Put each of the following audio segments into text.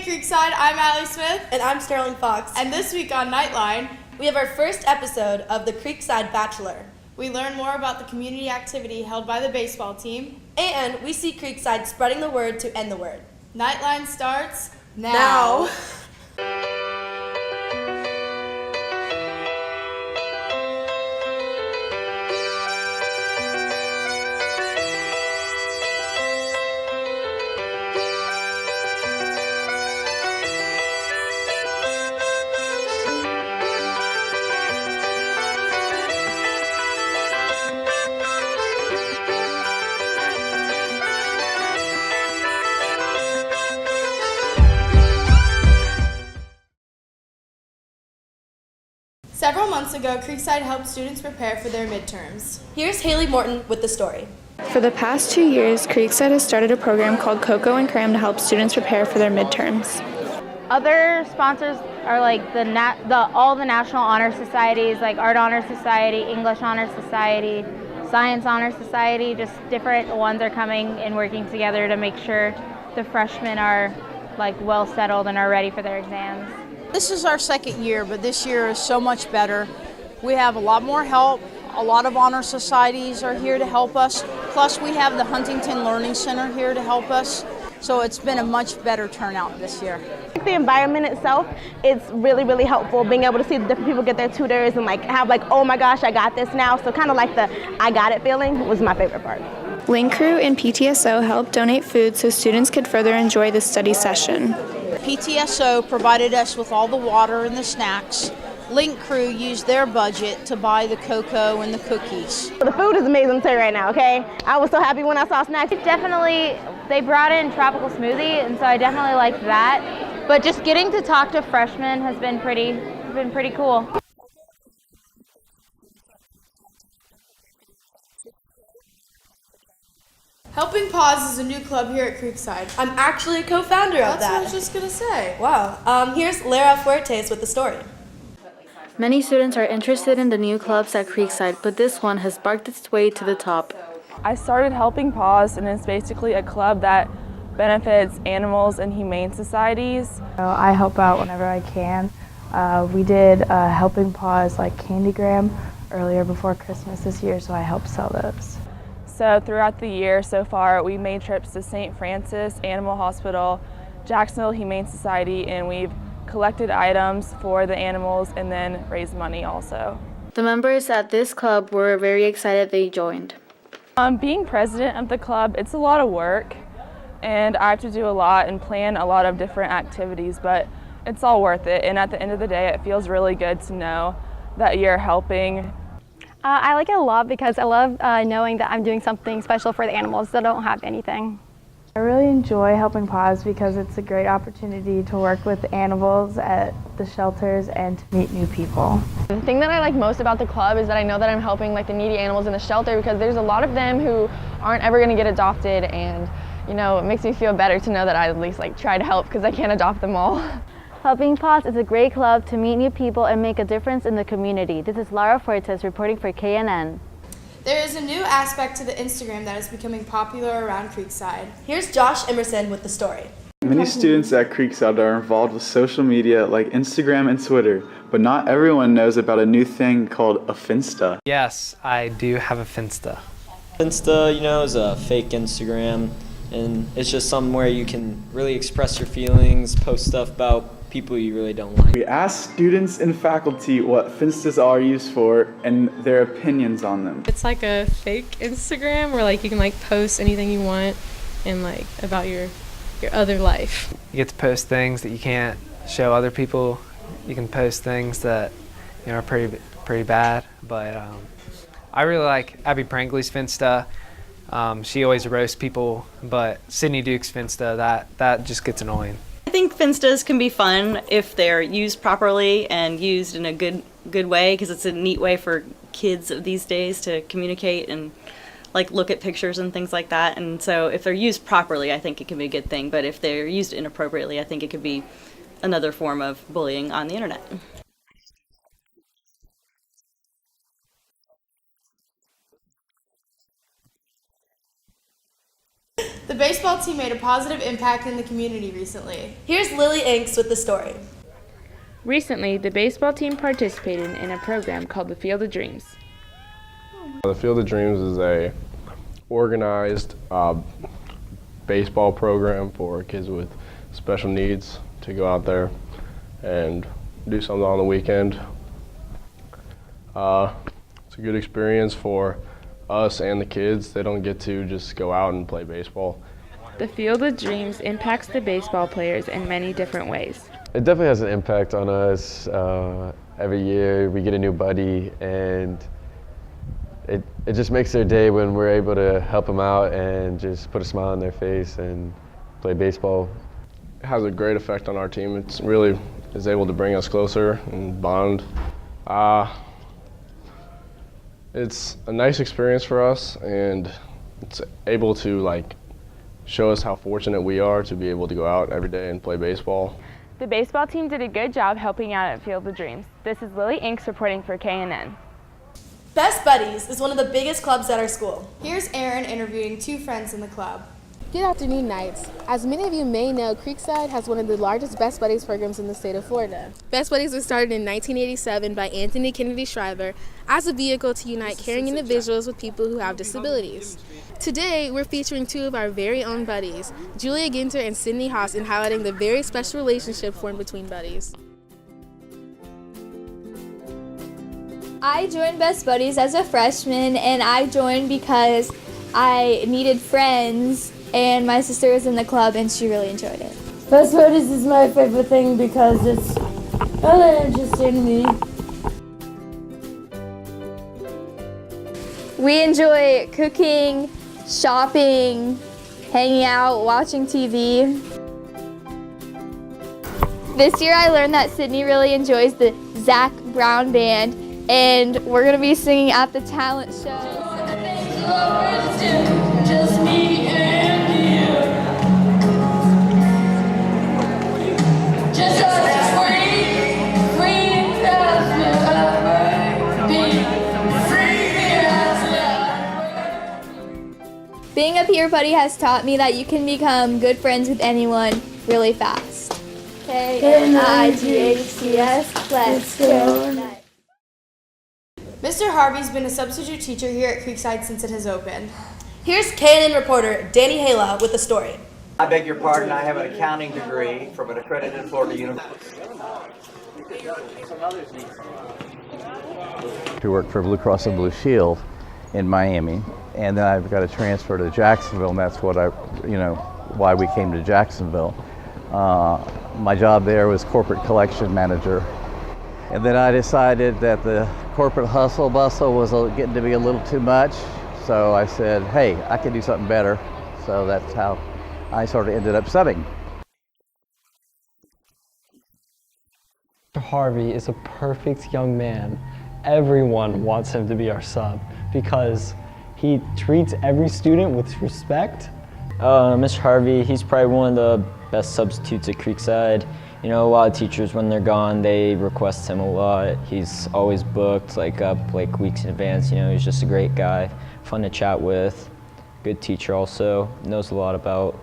Creekside, I'm Allie Smith. And I'm Sterling Fox. And this week on Knightline, we have our first episode of the Creekside Bachelor. We learn more about the community activity held by the baseball team. And we see Creekside spreading the word to end the word. Knightline starts now. Several months ago, Creekside helped students prepare for their midterms. Here's Haley Morton with the story. For the past 2 years, Creekside has started a program called Cocoa and Cram to help students prepare for their midterms. Other sponsors are like all the National Honor Societies, like Art Honor Society, English Honor Society, Science Honor Society. Just different ones are coming and working together to make sure the freshmen are like well settled and are ready for their exams. This is our second year, but this year is so much better. We have a lot more help. A lot of honor societies are here to help us. Plus, we have the Huntington Learning Center here to help us. So it's been a much better turnout this year. The environment itself, it's really, really helpful being able to see the different people get their tutors and have oh my gosh, I got this now. So kind of like the I got it feeling was my favorite part. Link Crew and PTSO helped donate food so students could further enjoy the study session. PTSO provided us with all the water and the snacks. Link Crew used their budget to buy the cocoa and the cookies. The food is amazing too right now, okay? I was so happy when I saw snacks. Definitely, they brought in tropical smoothie, and so I definitely liked that. But just getting to talk to freshmen has been pretty cool. Helping Paws is a new club here at Creekside. I'm actually a co-founder of that. That's what I was just going to say. Wow. Here's Lara Fuertes with the story. Many students are interested in the new clubs at Creekside, but this one has sparked its way to the top. I started Helping Paws, and it's basically a club that benefits animals and humane societies. I help out whenever I can. We did Helping Paws Candygram earlier before Christmas this year, so I helped sell those. So throughout the year so far, we made trips to St. Francis Animal Hospital, Jacksonville Humane Society, and we've collected items for the animals and then raised money also. The members at this club were very excited they joined. Being president of the club, it's a lot of work, and I have to do a lot and plan a lot of different activities, but it's all worth it. And at the end of the day, it feels really good to know that you're helping. I like it a lot because I love knowing that I'm doing something special for the animals that don't have anything. I really enjoy Helping Paws because it's a great opportunity to work with animals at the shelters and to meet new people. The thing that I like most about the club is that I know that I'm helping the needy animals in the shelter, because there's a lot of them who aren't ever going to get adopted, and it makes me feel better to know that I at least try to help, because I can't adopt them all. Helping Paws is a great club to meet new people and make a difference in the community. This is Lara Fuertes reporting for KNN. There is a new aspect to the Instagram that is becoming popular around Creekside. Here's Josh Emerson with the story. Many students at Creekside are involved with social media like Instagram and Twitter, but not everyone knows about a new thing called a Finsta. Yes, I do have a Finsta. Finsta, is a fake Instagram, and it's just somewhere you can really express your feelings, post stuff about people you really don't like. We asked students and faculty what Finstas are used for and their opinions on them. It's like a fake Instagram where you can post anything you want and about your other life. You get to post things that you can't show other people. You can post things that are pretty bad, but I really like Abby Prangley's Finsta. She always roasts people, but Sydney Duke's Finsta, that just gets annoying. I think Finstas can be fun if they're used properly and used in a good way, because it's a neat way for kids of these days to communicate and look at pictures and things like that. And so if they're used properly, I think it can be a good thing. But if they're used inappropriately, I think it could be another form of bullying on the internet. The The baseball team made a positive impact in the community recently. Here's Lily Inks with the story. Recently, the baseball team participated in a program called the Field of Dreams. The Field of Dreams is a organized baseball program for kids with special needs to go out there and do something on the weekend. It's a good experience for us and the kids. They don't get to just go out and play baseball. The Field of Dreams impacts the baseball players in many different ways. It definitely has an impact on us. Every year we get a new buddy, and it just makes their day when we're able to help them out and just put a smile on their face and play baseball. It has a great effect on our team. It's really is able to bring us closer and bond. It's a nice experience for us, and it's able to show us how fortunate we are to be able to go out every day and play baseball. The baseball team did a good job helping out at Field of Dreams. This is Lily Inks reporting for KNN. Best Buddies is one of the biggest clubs at our school. Here's Erin interviewing two friends in the club. Good afternoon, Knights. As many of you may know, Creekside has one of the largest Best Buddies programs in the state of Florida. Best Buddies was started in 1987 by Anthony Kennedy Shriver as a vehicle to unite caring individuals with people who have disabilities. Today, we're featuring two of our very own buddies, Julia Ginter and Sydney Haas, in highlighting the very special relationship formed between buddies. I joined Best Buddies as a freshman, and I joined because I needed friends, and my sister was in the club and she really enjoyed it. Best Buddies is my favorite thing because it's really interesting to me. We enjoy cooking, shopping, hanging out, watching TV. This year I learned that Sydney really enjoys the Zach Brown Band, and we're going to be singing at the talent show. Just me and you. Just us free as we'll ever be. Free as we'll. Being a peer buddy has taught me that you can become good friends with anyone really fast. K-N-I-G-H-T-S, let's go. Mr. Harvey's been a substitute teacher here at Creekside since it has opened. Here's KNN reporter Danny Hala with the story. I beg your pardon, I have an accounting degree from an accredited Florida university. To work for Blue Cross and Blue Shield in Miami, and then I've got a transfer to Jacksonville, and that's what why we came to Jacksonville. My job there was corporate collection manager. And then I decided that the corporate hustle bustle was getting to be a little too much. So I said, hey, I can do something better. So that's how I sort of ended up subbing. Mr. Harvey is a perfect young man. Everyone wants him to be our sub because he treats every student with respect. Mr. Harvey, he's probably one of the best substitutes at Creekside. You know, a lot of teachers, when they're gone, they request him a lot. He's always booked, up weeks in advance. You know, he's just a great guy, fun to chat with, good teacher also, knows a lot about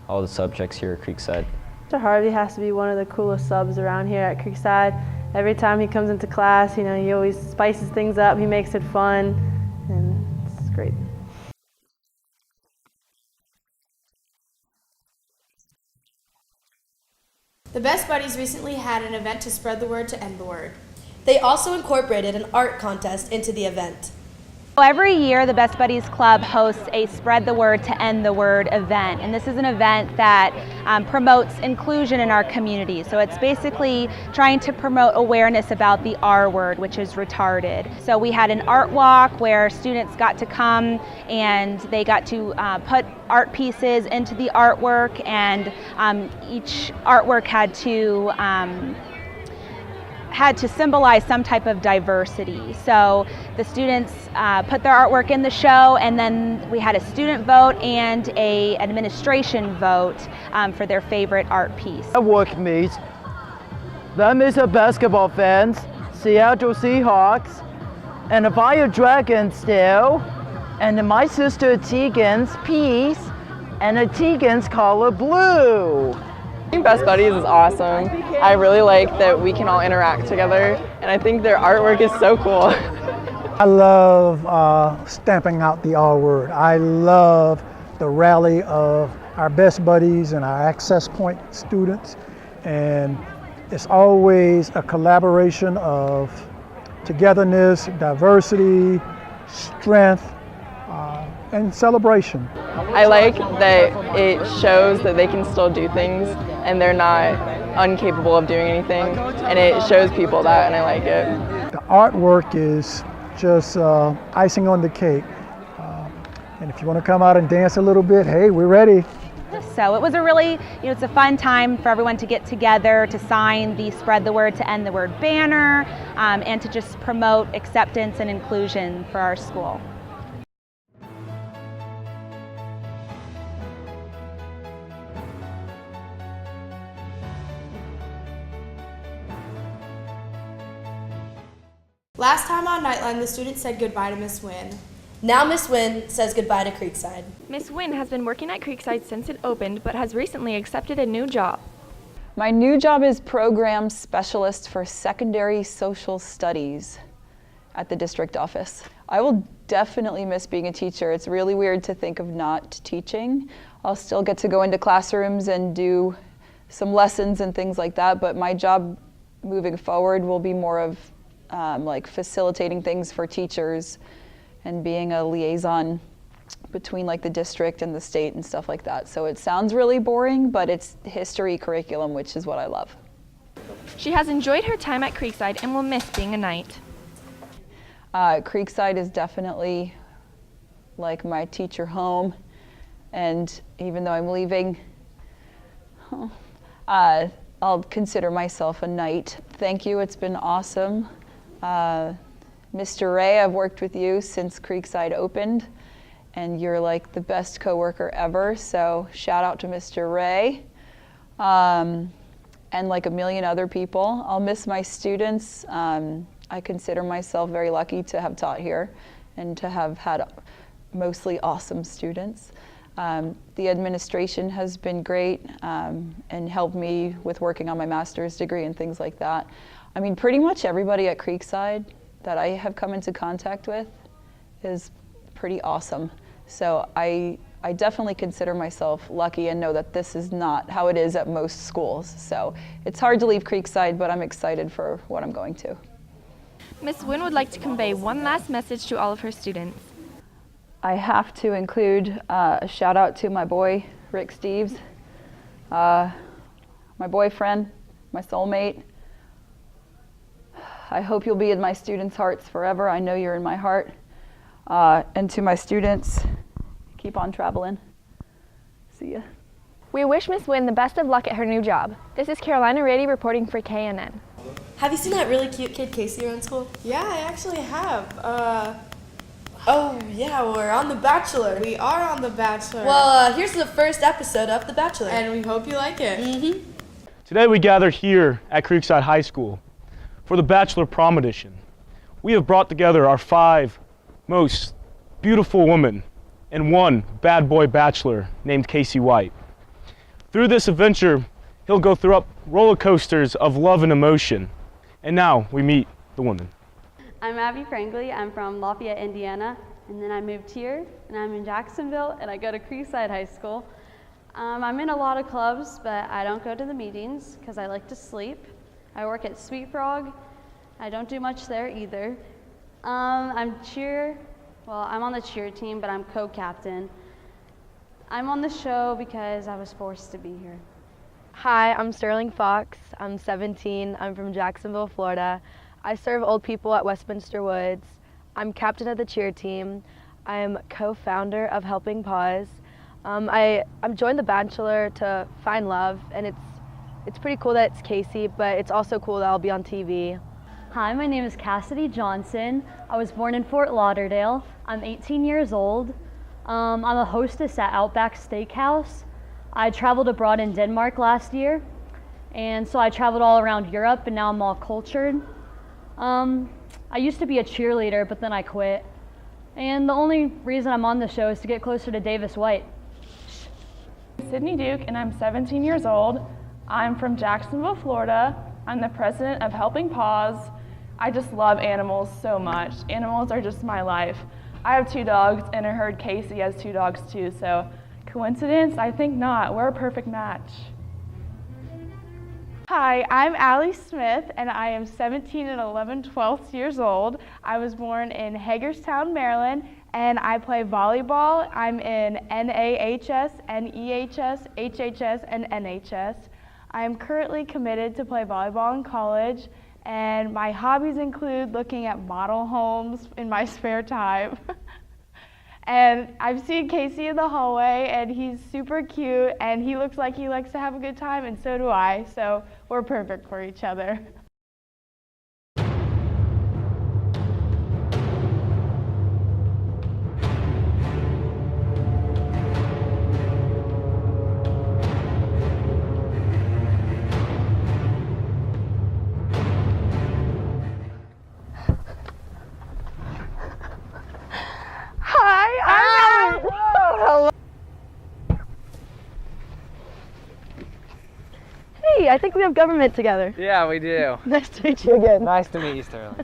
all the subjects here at Creekside. Mr. Harvey has to be one of the coolest subs around here at Creekside. Every time he comes into class, he always spices things up, he makes it fun, and it's great. The Best Buddies recently had an event to spread the word to end the word. They also incorporated an art contest into the event. Every year, the Best Buddies Club hosts a Spread the Word to End the Word event, and this is an event that promotes inclusion in our community. So it's basically trying to promote awareness about the R word, which is retarded. So we had an art walk where students got to come and they got to put art pieces into the artwork, and each artwork had to symbolize some type of diversity. So the students put their artwork in the show, and then we had a student vote and an administration vote for their favorite art piece. Work meet. Them is a basketball fans, Seattle Seahawks, and a Fire Dragons still, and my sister Tegan's piece and the Tegans color blue. Being Best Buddies is awesome. I really like that we can all interact together, and I think their artwork is so cool. I love stamping out the R word. I love the rally of our Best Buddies and our Access Point students, and it's always a collaboration of togetherness, diversity, strength, and celebration. I like that it shows that they can still do things and they're not incapable of doing anything, and it shows people that, and I like it. The artwork is just icing on the cake. And if you want to come out and dance a little bit, hey, we're ready. So it was a really, it's a fun time for everyone to get together, to sign the Spread the Word to End the Word banner, and to just promote acceptance and inclusion for our school. Last time on Knightline, the students said goodbye to Miss Wynn. Now Miss Wynn says goodbye to Creekside. Miss Wynn has been working at Creekside since it opened, but has recently accepted a new job. My new job is Program Specialist for Secondary Social Studies at the district office. I will definitely miss being a teacher. It's really weird to think of not teaching. I'll still get to go into classrooms and do some lessons and things like that, but my job moving forward will be more of like facilitating things for teachers and being a liaison between like the district and the state and stuff like that. So it sounds really boring, but it's history curriculum, which is what I love. She has enjoyed her time at Creekside and will miss being a Knight. Creekside is definitely like my teacher home, and even though I'm leaving, I'll consider myself a Knight. Thank you, it's been awesome. Mr. Ray, I've worked with you since Creekside opened, and you're like the best coworker ever, so shout out to Mr. Ray. And like a million other people. I'll miss my students. I consider myself very lucky to have taught here and to have had mostly awesome students. The administration has been great and helped me with working on my master's degree and things like that. I mean, pretty much everybody at Creekside that I have come into contact with is pretty awesome. So I definitely consider myself lucky and know that this is not how it is at most schools. So it's hard to leave Creekside, but I'm excited for what I'm going to. Miss Wynn would like to convey one last message to all of her students. I have to include a shout out to my boy, Rick Steves, my boyfriend, my soulmate. I hope you'll be in my students' hearts forever. I know you're in my heart. And to my students, keep on traveling. See ya. We wish Miss Wynn the best of luck at her new job. This is Carolina Rady reporting for KNN. Have you seen that really cute kid Casey around school? Yeah, I actually have. Oh yeah, we're on The Bachelor. We are on The Bachelor. Well, here's the first episode of The Bachelor. And we hope you like it. Today we gather here at Creekside High School for the Bachelor Prom Edition. We have brought together our 5 most beautiful women and one bad boy bachelor named Casey White. Through this adventure, he'll go through up roller coasters of love and emotion. And now we meet the women. I'm Abby Frankley. I'm from Lafayette, Indiana, and then I moved here, and I'm in Jacksonville, and I go to Creekside High School. I'm in a lot of clubs, but I don't go to the meetings because I like to sleep. I work at Sweet Frog. I don't do much there either. I'm on the cheer team, but I'm co-captain. I'm on the show because I was forced to be here. Hi, I'm Sterling Fox. I'm 17. I'm from Jacksonville, Florida. I serve old people at Westminster Woods. I'm captain of the cheer team. I'm co-founder of Helping Paws. I'm joined The Bachelor to find love, and it's pretty cool that it's Casey, but it's also cool that I'll be on TV. Hi, my name is Cassidy Johnson. I was born in Fort Lauderdale. I'm 18 years old. I'm a hostess at Outback Steakhouse. I traveled abroad in Denmark last year, and so I traveled all around Europe, and now I'm all cultured. I used to be a cheerleader, but then I quit. And the only reason I'm on the show is to get closer to Davis White. Sydney Duke and I'm 17 years old. I'm from Jacksonville, Florida. I'm the president of Helping Paws. I just love animals so much. Animals are just my life. I have 2 dogs and I heard Casey has 2 dogs too, so coincidence? I think not. We're a perfect match. Hi, I'm Allie Smith and I am 17 and 11/12 years old. I was born in Hagerstown, Maryland, and I play volleyball. I'm in NAHS, NEHS, HHS, and NHS. I am currently committed to play volleyball in college, and my hobbies include looking at model homes in my spare time. And I've seen Casey in the hallway, and he's super cute, and he looks like he likes to have a good time, and so do I, so we're perfect for each other. Hi, I'm Allie. Hello. Hey, I think we have government together. Yeah, we do. Nice to meet you again. Nice to meet you, Sterling.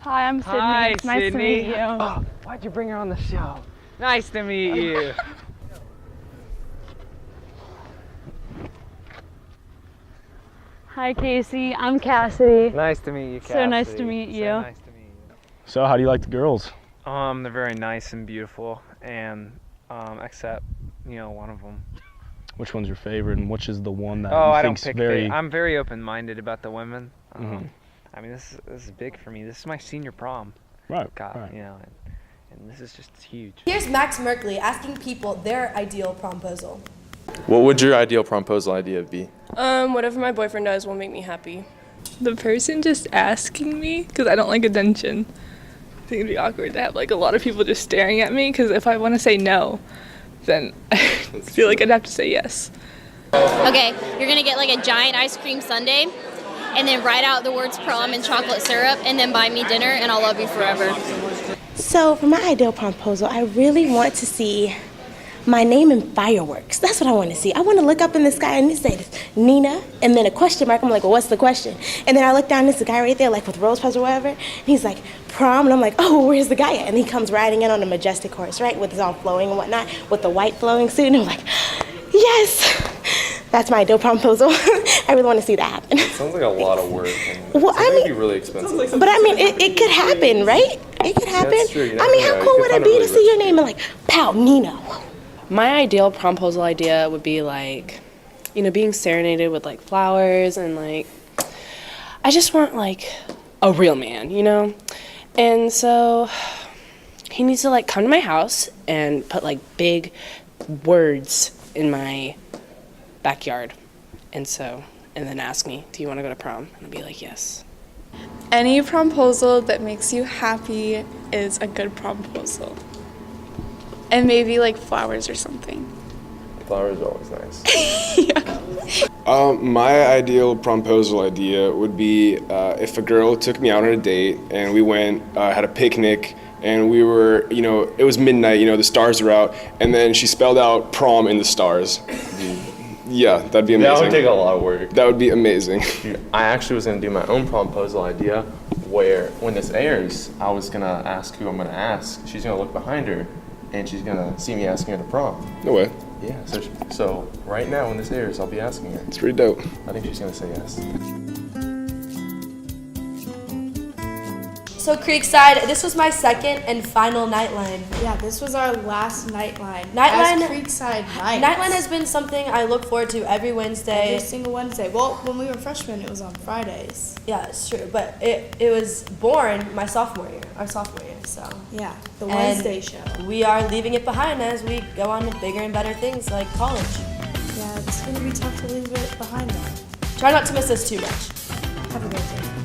Hi, I'm Sydney. Hi, It's nice to meet you. Oh, why'd you bring her on the show? Nice to meet you. Hi, Casey. I'm Cassidy. Nice to meet you, Cassidy. So nice to meet you. So nice to meet you. So how do you like the girls? They're very nice and beautiful, and except, one of them. Which one's your favorite, and which is the one that Oh, you I don't think's pick. very? I'm very open-minded about the women. Mhm. I mean, this is big for me. This is my senior prom. Right. God, right. And this is just huge. Here's Max Merkley asking people their ideal promposal. What would your ideal promposal idea be? Whatever my boyfriend does will make me happy. The person just asking me, because I don't like attention. I think it'd be awkward to have like a lot of people just staring at me, because if I want to say no, then I feel like I'd have to say yes. Okay, you're gonna get like a giant ice cream sundae, and then write out the words prom in chocolate syrup, and then buy me dinner, and I'll love you forever. So for my ideal promposal, I really want to see my name in fireworks. That's what I want to see. I want to look up in the sky and it says Nina, and then a question mark. I'm like, well, what's the question? And then I look down, and there's a guy right there, like with rose petals or whatever, and he's like, prom, and I'm like, oh, where's the guy at? And he comes riding in on a majestic horse, right, with his all flowing and whatnot, with the white flowing suit, and I'm like, yes, that's my ideal promposal. I really want to see that happen. It sounds like a lot of work. And Well, I mean, it'd be really expensive. But I mean, it could happen, right? It could happen. That's true. You I mean, never how know. cool You would could it find a be to really see your name and like, pow, Nina. My ideal promposal idea would be like, being serenaded with like flowers and like, I just want like a real man, And so he needs to like come to my house and put like big words in my backyard. And then ask me, do you want to go to prom? And I'd be like, yes. Any promposal that makes you happy is a good promposal. And maybe like flowers or something. Flowers are always nice. My ideal promposal idea would be if a girl took me out on a date and we went, had a picnic, and we were, it was midnight, the stars were out, and then she spelled out prom in the stars. Yeah, that'd be amazing. That would take a lot of work. That would be amazing. I actually was going to do my own promposal idea where when this airs, I was going to ask who I'm going to ask. She's going to look behind her and she's going to see me asking her to prom. No way. Yeah, so right now when this airs, I'll be asking her. It's pretty dope. I think she's going to say yes. So Creekside, this was my second and final Knightline. Yeah, this was our last Knightline. Knightline, as Creekside Knights. Knightline has been something I look forward to every Wednesday. Every single Wednesday. Well, when we were freshmen, it was on Fridays. Yeah, it's true, but it was born my sophomore year, so. Yeah, the And Wednesday show. We are leaving it behind as we go on to bigger and better things like college. Yeah, it's gonna be tough to leave it behind though. Try not to miss us too much. Have a great day.